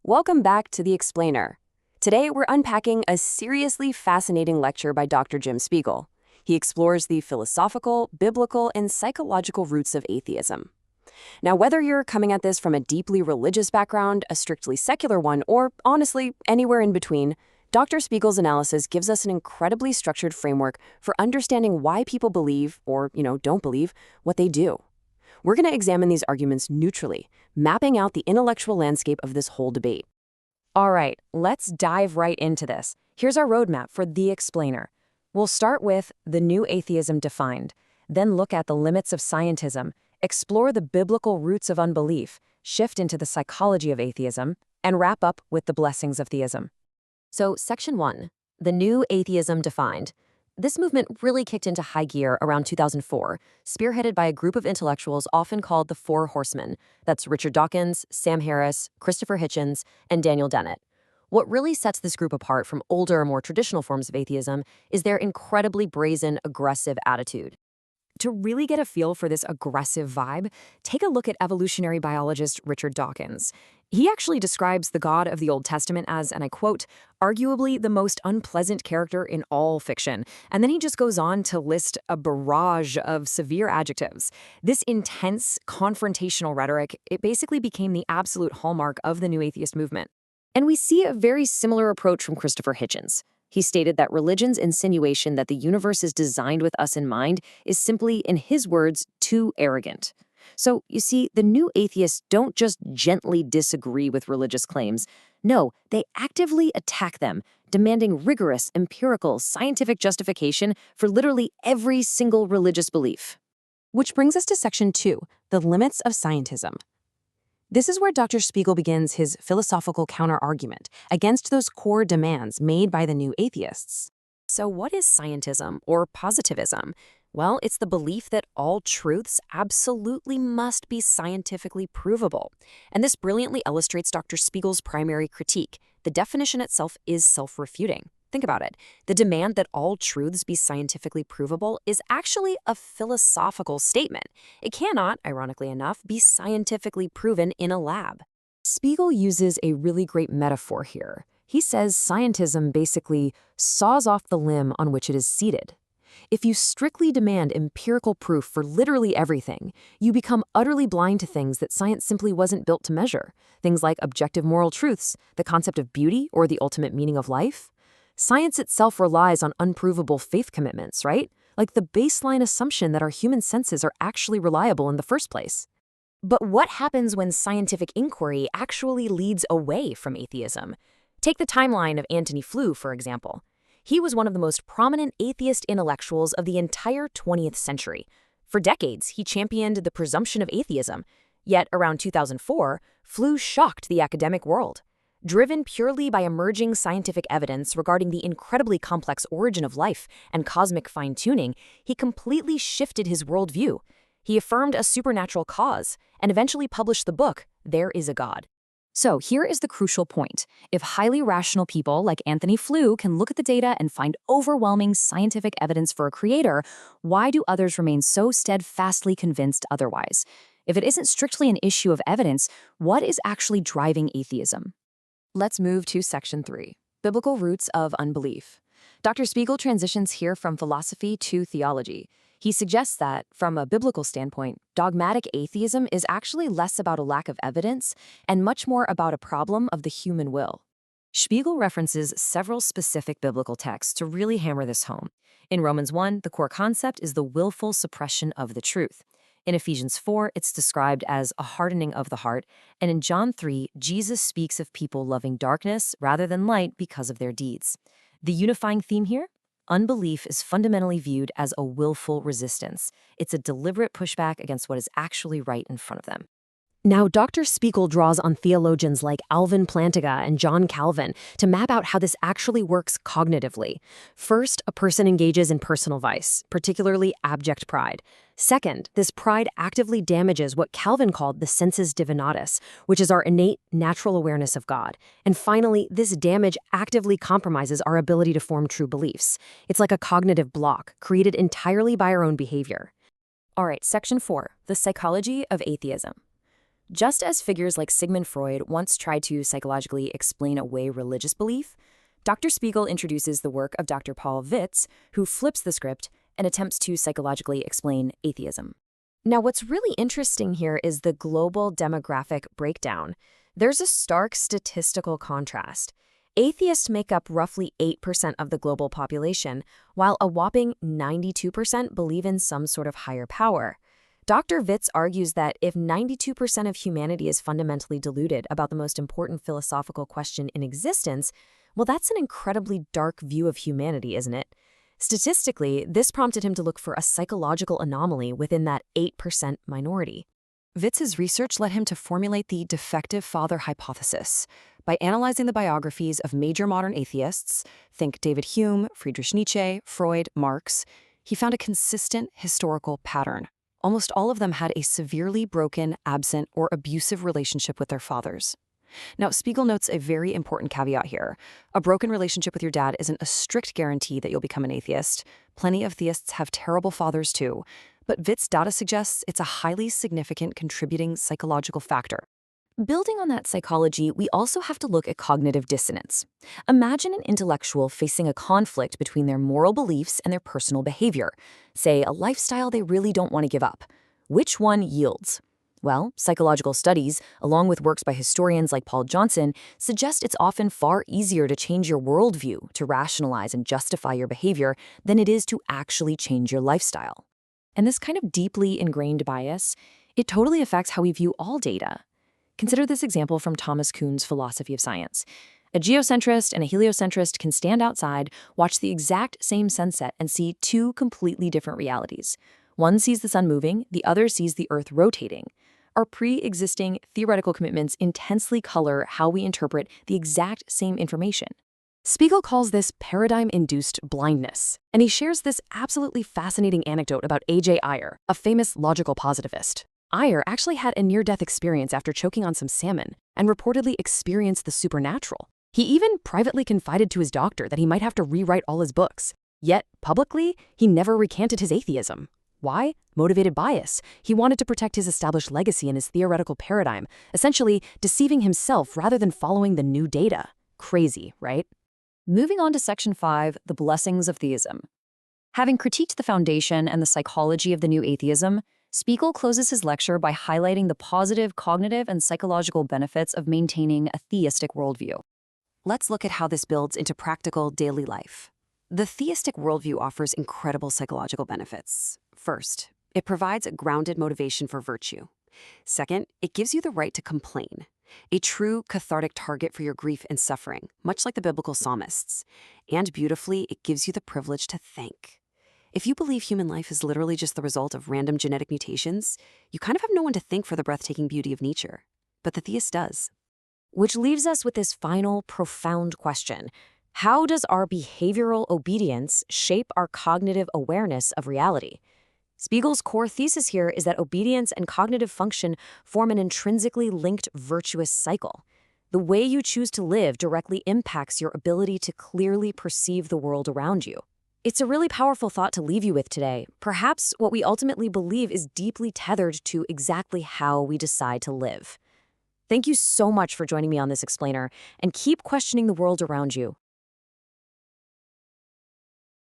Welcome back to The Explainer. Today, we're unpacking a seriously fascinating lecture by Dr. Jim Spiegel. He explores the philosophical, biblical, and psychological roots of atheism. Now, whether you're coming at this from a deeply religious background, a strictly secular one, or honestly, anywhere in between, Dr. Spiegel's analysis gives us an incredibly structured framework for understanding why people believe, or, don't believe, what they do. We're going to examine these arguments neutrally, mapping out the intellectual landscape of this whole debate. All right, let's dive right into this. Here's our roadmap for The Explainer. We'll start with the new atheism defined, then look at the limits of scientism, explore the biblical roots of unbelief, shift into the psychology of atheism, and wrap up with the blessings of theism. So, Section 1, the new atheism defined. This movement really kicked into high gear around 2004, spearheaded by a group of intellectuals often called the Four Horsemen. That's Richard Dawkins, Sam Harris, Christopher Hitchens, and Daniel Dennett. What really sets this group apart from older, more traditional forms of atheism is their incredibly brazen, aggressive attitude. To really get a feel for this aggressive vibe, take a look at evolutionary biologist Richard Dawkins. He actually describes the God of the Old Testament as, and I quote, arguably the most unpleasant character in all fiction. And then he just goes on to list a barrage of severe adjectives. This intense, confrontational rhetoric, it basically became the absolute hallmark of the new atheist movement. And we see a very similar approach from Christopher Hitchens. He stated that religion's insinuation that the universe is designed with us in mind is simply, in his words, too arrogant. So, you see, the new atheists don't just gently disagree with religious claims. No, they actively attack them, demanding rigorous, empirical, scientific justification for literally every single religious belief. Which brings us to Section 2, the limits of scientism. This is where Dr. Spiegel begins his philosophical counter-argument against those core demands made by the new atheists. So what is scientism or positivism? Well, it's the belief that all truths absolutely must be scientifically provable. And this brilliantly illustrates Dr. Spiegel's primary critique. The definition itself is self-refuting. Think about it. The demand that all truths be scientifically provable is actually a philosophical statement. It cannot, ironically enough, be scientifically proven in a lab. Spiegel uses a really great metaphor here. He says scientism basically saws off the limb on which it is seated. If you strictly demand empirical proof for literally everything, you become utterly blind to things that science simply wasn't built to measure. Things like objective moral truths, the concept of beauty, or the ultimate meaning of life. Science itself relies on unprovable faith commitments, right? Like the baseline assumption that our human senses are actually reliable in the first place. But what happens when scientific inquiry actually leads away from atheism? Take the timeline of Antony Flew, for example. He was one of the most prominent atheist intellectuals of the entire 20th century. For decades, he championed the presumption of atheism. Yet, around 2004, Flew shocked the academic world. Driven purely by emerging scientific evidence regarding the incredibly complex origin of life and cosmic fine-tuning, he completely shifted his worldview. He affirmed a supernatural cause and eventually published the book, There Is a God. So here is the crucial point. If highly rational people like Antony Flew can look at the data and find overwhelming scientific evidence for a creator, why do others remain so steadfastly convinced otherwise? If it isn't strictly an issue of evidence, what is actually driving atheism? Let's move to Section 3, Biblical Roots of Unbelief. Dr. Spiegel transitions here from philosophy to theology. He suggests that, from a biblical standpoint, dogmatic atheism is actually less about a lack of evidence and much more about a problem of the human will. Spiegel references several specific biblical texts to really hammer this home. In Romans 1, the core concept is the willful suppression of the truth. In Ephesians 4, it's described as a hardening of the heart, and in John 3, Jesus speaks of people loving darkness rather than light because of their deeds. The unifying theme here? Unbelief is fundamentally viewed as a willful resistance. It's a deliberate pushback against what is actually right in front of them. Now, Dr. Spiegel draws on theologians like Alvin Plantinga and John Calvin to map out how this actually works cognitively. First, a person engages in personal vice, particularly abject pride. Second, this pride actively damages what Calvin called the sensus divinatus, which is our innate natural awareness of God. And finally, this damage actively compromises our ability to form true beliefs. It's like a cognitive block created entirely by our own behavior. All right, Section 4, the psychology of atheism. Just as figures like Sigmund Freud once tried to psychologically explain away religious belief, Dr. Spiegel introduces the work of Dr. Paul Vitz, who flips the script and attempts to psychologically explain atheism. Now, what's really interesting here is the global demographic breakdown. There's a stark statistical contrast. Atheists make up roughly 8% of the global population, while a whopping 92% believe in some sort of higher power. Dr. Vitz argues that if 92% of humanity is fundamentally deluded about the most important philosophical question in existence, well, that's an incredibly dark view of humanity, isn't it? Statistically, this prompted him to look for a psychological anomaly within that 8% minority. Vitz's research led him to formulate the defective father hypothesis. By analyzing the biographies of major modern atheists, think David Hume, Friedrich Nietzsche, Freud, Marx, he found a consistent historical pattern. Almost all of them had a severely broken, absent, or abusive relationship with their fathers. Now, Spiegel notes a very important caveat here. A broken relationship with your dad isn't a strict guarantee that you'll become an atheist. Plenty of theists have terrible fathers too. But Vitz data suggests it's a highly significant contributing psychological factor. Building on that psychology, we also have to look at cognitive dissonance. Imagine an intellectual facing a conflict between their moral beliefs and their personal behavior, say a lifestyle they really don't want to give up. Which one yields? Well, psychological studies, along with works by historians like Paul Johnson, suggest it's often far easier to change your worldview, to rationalize and justify your behavior, than it is to actually change your lifestyle. And this kind of deeply ingrained bias, it totally affects how we view all data. Consider this example from Thomas Kuhn's philosophy of science. A geocentrist and a heliocentrist can stand outside, watch the exact same sunset, and see two completely different realities. One sees the sun moving, the other sees the earth rotating. Our pre-existing theoretical commitments intensely color how we interpret the exact same information. Spiegel calls this paradigm-induced blindness, and he shares this absolutely fascinating anecdote about A.J. Ayer, a famous logical positivist. Ayer actually had a near-death experience after choking on some salmon and reportedly experienced the supernatural. He even privately confided to his doctor that he might have to rewrite all his books. Yet, publicly, he never recanted his atheism. Why? Motivated bias. He wanted to protect his established legacy and his theoretical paradigm, essentially deceiving himself rather than following the new data. Crazy, right? Moving on to Section 5, the blessings of theism. Having critiqued the foundation and the psychology of the new atheism, Spiegel closes his lecture by highlighting the positive cognitive and psychological benefits of maintaining a theistic worldview. Let's look at how this builds into practical daily life. The theistic worldview offers incredible psychological benefits. First, it provides a grounded motivation for virtue. Second, it gives you the right to complain, a true cathartic target for your grief and suffering, much like the biblical psalmists. And beautifully, it gives you the privilege to thank. If you believe human life is literally just the result of random genetic mutations, you kind of have no one to thank for the breathtaking beauty of nature. But the theist does. Which leaves us with this final, profound question. How does our behavioral obedience shape our cognitive awareness of reality? Spiegel's core thesis here is that obedience and cognitive function form an intrinsically linked virtuous cycle. The way you choose to live directly impacts your ability to clearly perceive the world around you. It's a really powerful thought to leave you with today. Perhaps what we ultimately believe is deeply tethered to exactly how we decide to live. Thank you so much for joining me on this explainer, and keep questioning the world around you.